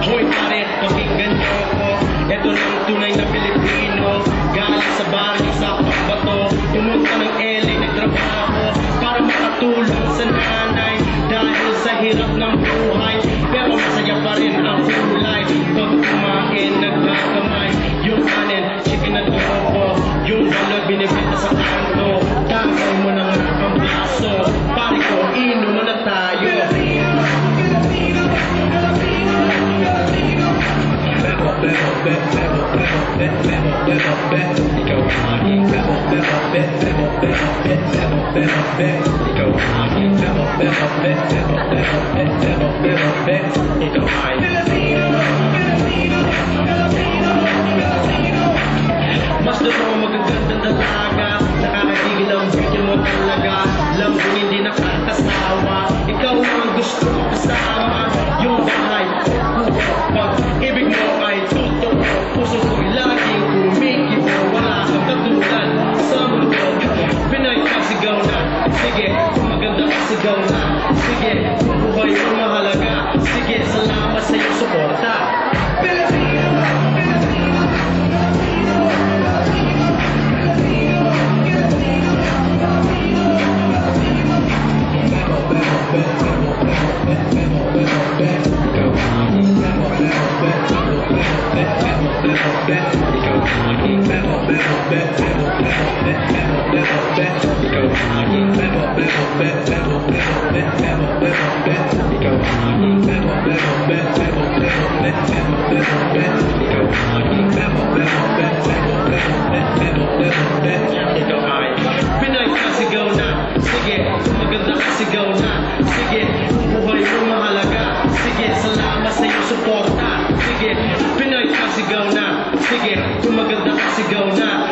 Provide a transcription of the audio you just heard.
Hoy pare, pakinggan niyo ako. Ito lang tunay na Pilipino. Galing sa baryo sa pagbato, pumunta ng LA, nagtrabaho para makatulong sa nanay dahil sa hirap ng buhay. Pero masaya pa rin ang kulay. Pag kumain, nagkakamay. Yung kanin, chicken at topo. Yung balog, binibenta sa kanto. Tagay mo na nga ang baso. Pare ko, inuman na tayo. Mas doon mo magagandang dalaga, nakakagigil ang beauty mo talaga. Lambing hindi nakakasawa, ikaw ang gusto kasama. Yung bahay, pag-ibig mo ay totoo. Puso ko'y laging kumikibo. Wala kang katulad sa mundo. Pinay ka, sigaw na. Sige, kung maganda ka, sigaw na. Sige, kung buhay mo mahalaga. Sige, salamat sa iyong suporta. Pinay ka, sigaw na. Sige, kung maganda ka, sigaw na. Sige, kung buhay mo mahalaga. Sige, salamat sa iyong suporta. Sige, Pinay ka, sigaw na. Sige, kung maganda ka, sigaw na.